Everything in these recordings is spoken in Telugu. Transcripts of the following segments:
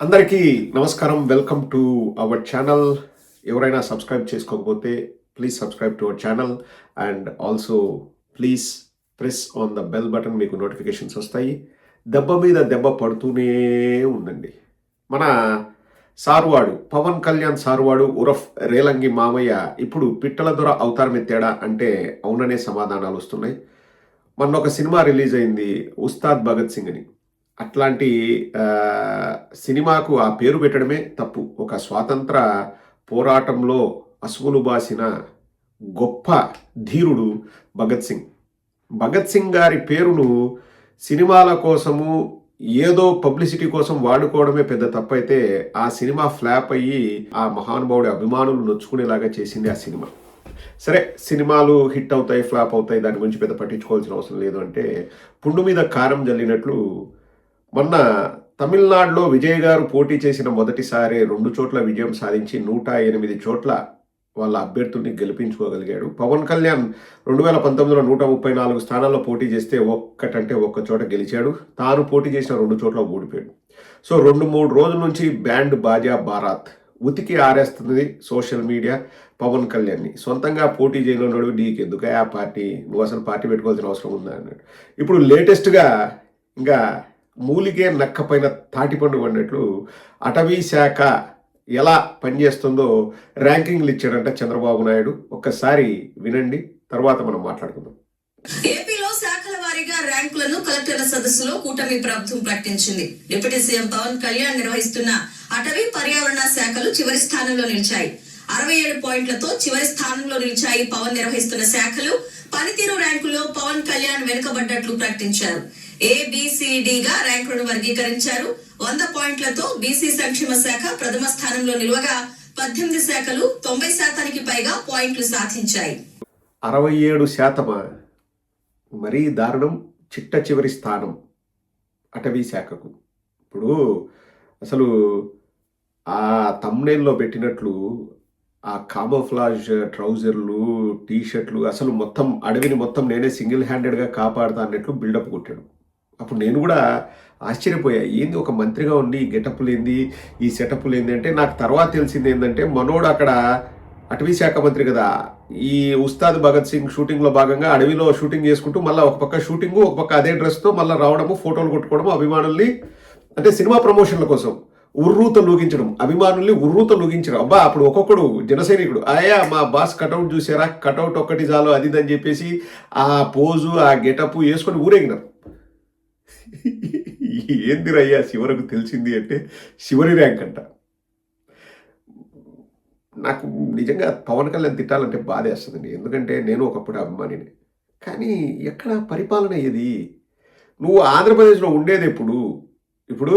అందరికీ నమస్కారం. Welcome to our channel. ఎవరైనా సబ్స్క్రైబ్ చేసుకోకపోతే please subscribe to our channel and also please press on the bell button. మీకు నోటిఫికేషన్స్ వస్తాయి. దెబ్బ మీద దెబ్బ పడుతూనే ఉందండి. మన సార్వాడు పవన్ కళ్యాణ్ సార్వాడు ఉరఫ్ రేలంగి మామయ్య ఇప్పుడు పిట్టల దొర అవతారం ఎత్తాడా అంటే అవుననే సమాధానాలు వస్తున్నాయి. మొన్న ఒక సినిమా రిలీజ్ అయింది, ఉస్తాద్ భగత్ సింగ్ అని. అట్లాంటి సినిమాకు ఆ పేరు పెట్టడమే తప్పు. ఒక స్వాతంత్ర పోరాటంలో అసువులు బాసిన గొప్ప ధీరుడు భగత్ సింగ్. భగత్ సింగ్ గారి పేరును సినిమాల కోసము ఏదో పబ్లిసిటీ కోసం వాడుకోవడమే పెద్ద తప్పైతే ఆ సినిమా ఫ్లాప్ అయ్యి ఆ మహానుభావుడి అభిమానులు నొచ్చుకునేలాగా చేసింది ఆ సినిమా. సరే, సినిమాలు హిట్ అవుతాయి, ఫ్లాప్ అవుతాయి, దాని గురించి పెద్ద పట్టించుకోవాల్సిన అవసరం లేదు. అంటే పుండు మీద కారం జల్లినట్లు మొన్న తమిళనాడులో విజయ్ గారు పోటీ చేసిన మొదటిసారి 2 చోట్ల విజయం సాధించి 108 చోట్ల వాళ్ళ అభ్యర్థుల్ని గెలిపించుకోగలిగాడు. పవన్ కళ్యాణ్ 2019లో 134 స్థానాల్లో పోటీ చేస్తే ఒక్క చోట గెలిచాడు. తాను పోటీ చేసిన 2 చోట్ల ఓడిపోయాడు. సో 2-3 రోజుల నుంచి బ్యాండ్ బాజా బారాత్ ఉతికి ఆరేస్తుంది సోషల్ మీడియా పవన్ కళ్యాణ్ని. సొంతంగా పోటీ చేయనున్నాడు, నీకు ఎందుకు ఆ పార్టీ, నువ్వు అసలు పార్టీ పెట్టుకోవాల్సిన అవసరం ఉందా అన్నాడు. ఇప్పుడు లేటెస్ట్గా ఇంకా మూలిగే నక్క పైన తాటిపండు పడినట్లు అటవీ శాఖ ఎలా పనిచేస్తుందో ర్యాంకింగ్లు ఇచ్చాడంట చంద్రబాబు నాయుడు. ఒక్కసారి వినండి, తర్వాత మనం మాట్లాడుకుందాం. ఏపీలో శాఖల వారీగా ర్యాంకులను కలెక్టర్ల సదస్సులో కూటమి ప్రభుత్వం ప్రకటించింది. డిప్యూటీ సీఎం పవన్ కళ్యాణ్ నిర్వహిస్తున్న అటవీ పర్యావరణ శాఖలు చివరి స్థానంలో నిలిచాయి. 67 పాయింట్లతో చివరి స్థానంలో నిలిచాయి. పవన్ నిర్వహిస్తున్న శాఖలు పనితీరు ర్యాంకుల్లో పవన్ కళ్యాణ్ వెనుకబడ్డట్లు ప్రకటించారు. ఏబిసిడిగా ర్యాంకులను వర్గీకరించారు. 100 పాయింట్లతో బీసీ సంక్షేమ శాఖ ప్రథమ స్థానంలో నిలవగా 18 శాఖలు 90% పైగా పాయింట్లు సాధించాయి. 67% మరీ దారుణం. చిట్ట చివరి స్థానం అటవీ శాఖకు. ఇప్పుడు అసలు ఆ థంబ్నెయిల్లో పెట్టినట్లు ఆ కామోఫ్లాజ్ ట్రౌజర్లు, టీషర్ట్లు, అసలు మొత్తం అడవిని మొత్తం నేనే సింగిల్ హ్యాండెడ్గా కాపాడుతా అన్నట్లు బిల్డప్ కొట్టాడు. అప్పుడు నేను కూడా ఆశ్చర్యపోయా, ఏంది ఒక మంత్రిగా ఉండి ఈ గెటప్లు ఏంది, ఈ సెటప్లు ఏంది అంటే నాకు తర్వాత తెలిసింది ఏంటంటే మనోడు అక్కడ అటవీ శాఖ మంత్రి కదా. ఈ ఉస్తాద్ భగత్ సింగ్ షూటింగ్లో భాగంగా అడవిలో షూటింగ్ చేసుకుంటూ మళ్ళీ ఒక పక్క షూటింగు, ఒక పక్క అదే డ్రెస్తో మళ్ళీ రావడము, ఫోటోలు కొట్టుకోవడము, అభిమానుల్ని అంటే సినిమా ప్రమోషన్ల కోసం ఉర్రూత లూగించడం, అభిమానుల్ని ఉర్రూత లూగించడం. అబ్బా అప్పుడు ఒక్కొక్కడు జనసైనికుడు, ఆయా మా బాస్ కటౌట్ చూసారా, కటౌట్ ఒక్కటి చాలు అది అని చెప్పేసి ఆ పోజు ఆ గెటప్ వేసుకొని ఊరేగినారు. ఏందిరయ్యా చివరకు తెలిసింది అంటే చివరి ర్యాంక్ అంట. నాకు నిజంగా పవన్ కళ్యాణ్ తిట్టాలంటే బాధేస్తుందండి. ఎందుకంటే నేను ఒకప్పుడు అభిమానిని. కానీ ఎక్కడ పరిపాలన ఏది? నువ్వు ఆంధ్రప్రదేశ్లో ఉండేది ఇప్పుడు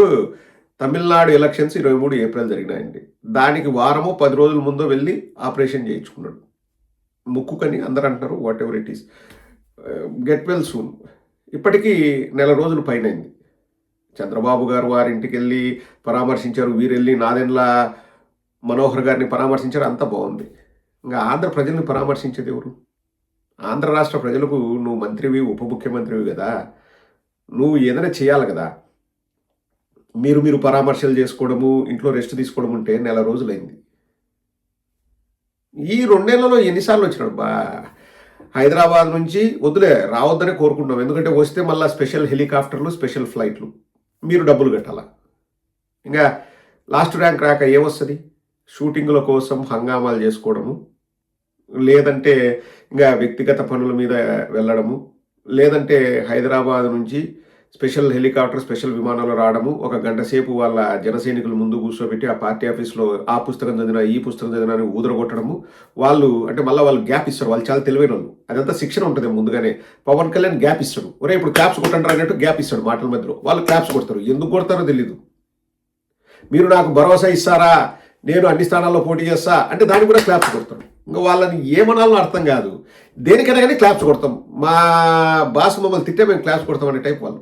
తమిళనాడు ఎలక్షన్స్ 23 ఏప్రిల్ జరిగినాయండి. దానికి వారమో 10 రోజుల ముందో వెళ్ళి ఆపరేషన్ చేయించుకున్నాడు ముక్కుకని. అందరూ అంటున్నారు what ever it is, get well soon. ఇప్పటికీ 1 నెల రోజులు పైనైంది. చంద్రబాబు గారు వారింటికి వెళ్ళి పరామర్శించారు, వీరెళ్ళి నాదెండ్ల మనోహర్ గారిని పరామర్శించారు, అంతా బాగుంది. ఇంకా ఆంధ్ర ప్రజల్ని పరామర్శించేది ఎవరు? ఆంధ్ర రాష్ట్ర ప్రజలకు నువ్వు మంత్రివి, ఉప ముఖ్యమంత్రివి కదా, నువ్వు ఏదైనా చేయాలి కదా. మీరు పరామర్శలు చేసుకోవడము, ఇంట్లో రెస్ట్ తీసుకోవడం ఉంటే 1 నెల రోజులైంది. ఈ 2 నెలలలో ఎన్నిసార్లు వచ్చినాడు బా? హైదరాబాద్ నుంచి వద్దులే, రావద్దనే కోరుకుంటున్నాం. ఎందుకంటే వస్తే మళ్ళీ స్పెషల్ హెలికాప్టర్లు, స్పెషల్ ఫ్లైట్లు, మీరు డబ్బులు కట్టాలా. ఇంకా లాస్ట్ ర్యాంక్ రాక ఏమొస్తుంది? షూటింగుల కోసం హంగామాలు చేసుకోవడము, లేదంటే ఇంకా వ్యక్తిగత పనుల మీద వెళ్ళడము, లేదంటే హైదరాబాద్ నుంచి స్పెషల్ హెలికాప్టర్, స్పెషల్ విమానాలు రావడము, 1 గంట సేపు వాళ్ళ జనసైనికులు ముందు కూర్చోబెట్టి ఆ పార్టీ ఆఫీస్లో ఆ పుస్తకం చదివినా ఈ పుస్తకం చదివినా అని ఊదరగొట్టడము. వాళ్ళు అంటే మళ్ళీ వాళ్ళు గ్యాప్ ఇస్తారు, వాళ్ళు చాలా తెలివైన వాళ్ళు, అదంతా శిక్షణ ఉంటుంది ముందుగానే. పవన్ కళ్యాణ్ గ్యాప్ ఇస్తాడు, ఒరే ఇప్పుడు క్లాప్స్ కొట్టండి అన్నట్టు గ్యాప్ ఇస్తాడు మాటల మధ్యలో. వాళ్ళు క్లాప్స్ కొడతారు, ఎందుకు కొడతారో తెలీదు. మీరు నాకు భరోసా ఇస్తారా, నేను అన్ని స్థానాల్లో పోటీ చేస్తా అంటే దానికి కూడా క్లాప్స్ కొడతారు. ఇంకా వాళ్ళని ఏమనాలో అర్థం కాదు. దేనికైనా కానీ క్లాప్స్ కొడతాం, మా బాస్ మమ్మల్ని తిట్టే మేము క్లాప్స్ కొడతాం అనే టైప్ వాళ్ళు.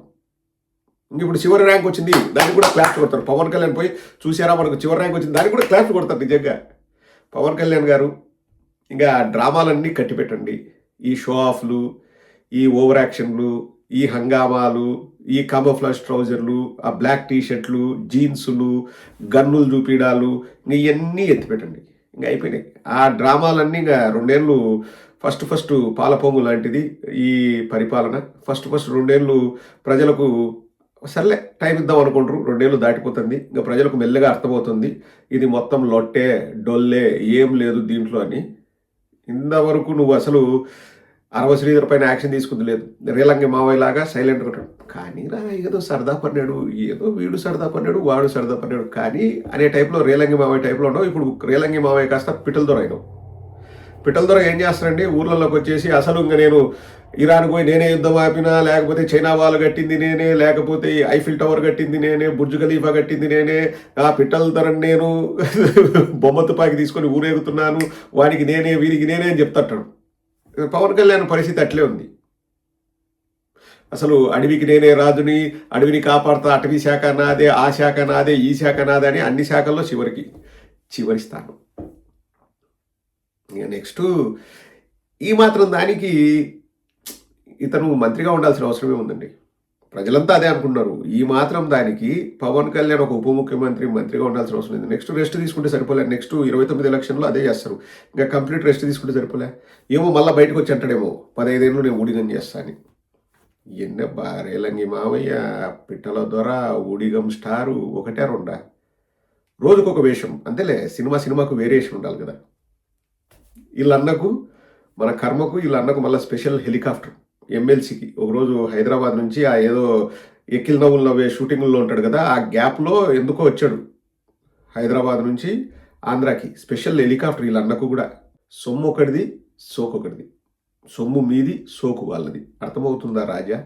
ఇప్పుడు చివరి ర్యాంక్ వచ్చింది, దానికి కూడా క్లాప్స్ కొడతారు. పవన్ కళ్యాణ్ పోయి చూసారా మనకు చివరి ర్యాంక్ వచ్చింది, దానికి కూడా క్లాప్స్ కొడతారు. నిజంగా పవన్ కళ్యాణ్ గారు ఇంకా డ్రామాలన్నీ కట్టిపెట్టండి. ఈ షో ఆఫ్లు, ఈ ఓవర్ యాక్షన్లు, ఈ హంగామాలు, ఈ కామోఫ్లాజ్ ట్రౌజర్లు, ఆ బ్లాక్ టీ షర్ట్లు, జీన్సులు, గన్నులు చూపిడాలు, ఇంక ఇవన్నీ ఎత్తిపెట్టండి. ఇంక అయిపోయినాయి ఆ డ్రామాలన్నీ. ఇంకా 2 ఏళ్ళు ఫస్ట్ పాలపొంగు లాంటిది ఈ పరిపాలన. ఫస్ట్ 2 ఏళ్ళు ప్రజలకు సర్లే టైం ఇద్దాం అనుకుంటారు. 2 ఏళ్ళు దాటిపోతుంది. ఇంకా ప్రజలకు మెల్లగా అర్థమవుతుంది ఇది మొత్తం లొట్టే, డొల్లే, ఏం లేదు దీంట్లో అని. ఇంతవరకు నువ్వు అసలు అరవ శ్రీధర్ పైన యాక్షన్ తీసుకుంది లేదు. రేలంగి మావయ్య లాగా సైలెంట్ ఉంటాడు. కానీ రా ఏదో సరదా పన్నాడు, ఏదో వీడు సరదా పన్నాడు, వాడు సరదా పన్నాడు కానీ అనే టైప్లో రేలంగి మావయ్య టైప్లో ఉండవు. ఇప్పుడు రేలంగి మావయ్య కాస్త పిట్టల దొర అయినావు. పిట్టల దొర ఏం చేస్తారండి, ఊర్లలోకి వచ్చేసి అసలు ఇంకా నేను ఇరాన్ పోయి నేనే యుద్ధం ఆపినా, లేకపోతే చైనా వాళ్ళు కట్టింది నేనే, లేకపోతే ఐఫిల్ టవర్ కట్టింది నేనే, బుర్జ్ ఖలీఫా కట్టింది నేనే, ఆ పిట్టల దొరని నేను బొమ్మ తుపాకి తీసుకొని ఊరేగుతున్నాను, వానికి నేనే వీరికి నేనే అని చెప్తాడు. పవన్ కళ్యాణ్ పరిస్థితి అట్లే ఉంది. అసలు అడవికి నేనే రాజుని, అడవిని కాపాడుతా, అటవీ శాఖ నాదే, ఆ శాఖ నాదే, ఈ శాఖ నాదే అని అన్ని శాఖల్లో చివరి స్థానం. ఇక నెక్స్ట్ ఈ మాత్రం దానికి ఇతను మంత్రిగా ఉండాల్సిన అవసరమే ఉందండి. ప్రజలంతా అదే అనుకున్నారు. ఈ మాత్రం దానికి పవన్ కళ్యాణ్ ఒక ఉప ముఖ్యమంత్రి మంత్రిగా ఉండాల్సిన అవసరం లేదు. నెక్స్ట్ రెస్ట్ తీసుకుంటే సరిపోలే. నెక్స్ట్ 29 ఎలక్షన్లో అదే చేస్తారు. ఇంకా కంప్లీట్ రెస్ట్ తీసుకుంటే సరిపోలే. ఏమో మళ్ళీ బయటకు వచ్చి అంటాడేమో 15 ఏళ్ళు నేను ఊడిగం చేస్తా అని. ఎన్నబ్బా రేలంగి మావయ్య, పిట్టల దొర, ఊడిగం స్టారు ఒకటే రెండా? రోజుకొక వేషం అంతేలే. సినిమాకు వేరియేషన్ ఉండాలి కదా. వీళ్ళన్నకు మన కర్మకు వీళ్ళన్నకు మళ్ళీ స్పెషల్ హెలికాప్టర్ ఎమ్మెల్సీకి ఒకరోజు హైదరాబాద్ నుంచి ఆ ఏదో ఎక్కిల్ నవ్వులు నవ్వే షూటింగ్లో ఉంటాడు కదా, ఆ గ్యాప్లో ఎందుకో వచ్చాడు హైదరాబాద్ నుంచి ఆంధ్రాకి. స్పెషల్ హెలికాప్టర్ వీళ్ళన్నకు కూడా. సొమ్ము ఒకటిది, సోకు ఒకటిది. సొమ్ము మీది, సోకు వాళ్ళది. అర్థమవుతుందా రాజా?